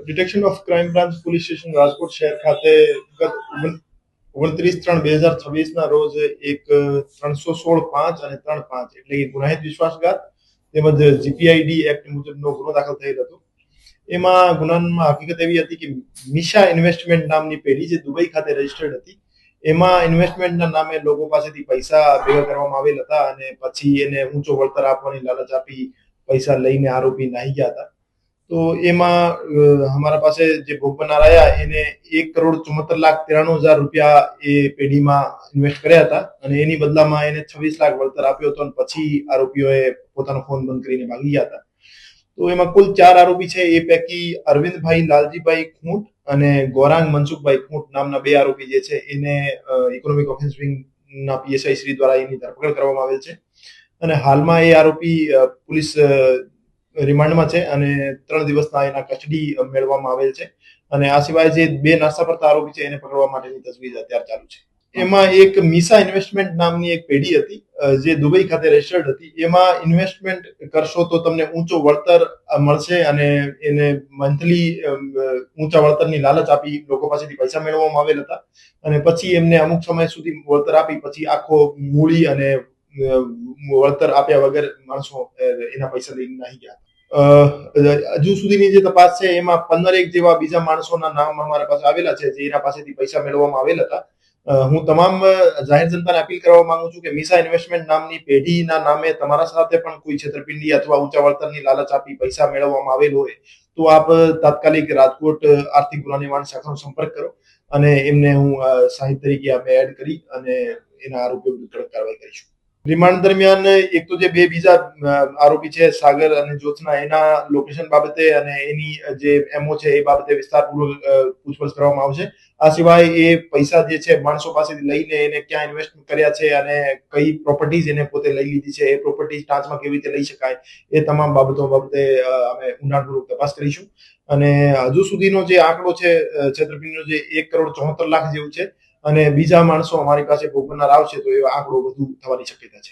Detection of crime branch police station Rajkot શહેર ખાતે ગત 29/3/2026 રોજ એક 316(5) અને 3(5) એટલે કે ગુનાહિત વિશ્વાસઘાત તેમજ જીપીઆઈડી એક્ટ મુજબનો ગુનો દાખલ થયેલ હતો. એમાં ગુનામાં હકીકત એવી હતી કે મિશા ઇન્વેસ્ટમેન્ટ નામની પેઢી જે દુબઈ ખાતે રજીસ્ટર્ડ હતી, એમાં ઇન્વેસ્ટમેન્ટના નામે લોકો પાસેથી પૈસા ભેગા કરવામાં આવેલ હતા અને પછી એને ઊંચો વળતર આપવાની લાલચ આપી પૈસા લઈને આરોપી નાહી ગયા હતા. તો એમાં અમારા પાસે જે ભોગ બનનાર આવ્યા એને 1,74,93,000 રૂપિયા એ પેઢીમાં ઇન્વેસ્ટ કર્યા હતા અને એની બદલામાં એને 26 લાખ વળતર આપ્યો હતો અને પછી આરોપીઓએ પોતાનો ફોન બંધ કરીને ભાગી ગયા હતા. તો એમાં કુલ 4 આરોપી છે. એ પૈકી અરવિંદભાઈ લાલજીભાઈ ખૂંટ અને ગોરાંગ મનસુખભાઈ ખૂંટ નામના 2 આરોપી જે છે એને ઇકોનોમિક ઓફેન્સ વિંગના પીએસઆઈ શ્રી દ્વારા એની ધરપકડ કરવામાં આવેલ છે અને હાલમાં એ આરોપી પોલીસ રિમાન્ડમાં છે અને 3 દિવસના એના કસ્ટડી મેળવવામાં આવેલ છે અને આ સિવાય જે 2 નાસ્તા પડતા આરોપી છે એને પકડવા માટેની તજવીજ અત્યારે ચાલુ છે. એમાં એક મિશા ઇન્વેસ્ટમેન્ટ નામની એક પેઢી હતી જે દુબઈ ખાતે રજીસ્ટર્ડ હતી. એમાં ઇન્વેસ્ટમેન્ટ કરશો તો તમને ઊંચો વળતર મળશે અને એને મંથલી ઊંચા વળતરની લાલચ આપી લોકો પાસેથી પૈસા મેળવવામાં આવેલ હતા અને પછી એમને અમુક સમય સુધી વળતર આપી પછી આખો મૂડી અને વળતર આપ્યા વગર માણસો એના પૈસા લઈને નાહી ગયા. હજુ સુધીની જે તપાસ છે એમાં 15 જેવા બીજા માણસોના નામ અમારા પાસે આવેલા છે જે એના પાસેથી પૈસા મેળવવામાં આવેલ હતા. હું તમામ જાહેર જનતાને અપીલ કરવા માંગુ છું કે મિશા ઇન્વેસ્ટમેન્ટ નામની પેઢીના નામે તમારા સાથે પણ કોઈ છેતરપિંડી અથવા ઊંચા વળતરની લાલચ આપી પૈસા મેળવવામાં આવેલ હોય તો આપ તાત્કાલિક રાજકોટ આર્થિક ગુના નિવારણ શાખાનો સંપર્ક કરો અને એમને હું સાહિત્ય તરીકે આપણે એડ કરી અને એના આરોપીઓ વિરુદ્ધ કડક કાર્યવાહી કરીશું. રિમાન્ડ દરમિયાન એક તો જે 2 બીજા આરોપી છે સાગર અને જ્યોત્સના, એના લોકેશન બાબતે અને એની જે એમઓ છે એ બાબતે વિસ્તારપૂર્વક પૂછપરછ કરવામાં આવશે. આ સિવાય એ પૈસા જે છે માણસો પાસેથી લઈને એને ક્યાં ઇન્વેસ્ટ કર્યા છે અને કઈ પ્રોપર્ટીઝ એને પોતે લઈ લીધી છે, એ પ્રોપર્ટીઝ ટાંચમાં કેવી રીતે લઈ શકાય, એ તમામ બાબતો બાબતે અમે ઊંડાણપૂર્વક તપાસ કરીશું અને હજુ સુધીનો જે આંકડો છે છેતરપિંડીનો જે 1,74,00,000 જેવું છે અને બીજા માણસો અમારી પાસે ભોગ બનનાર આવશે તો એ આંકડો વધુ થવાની શક્યતા છે.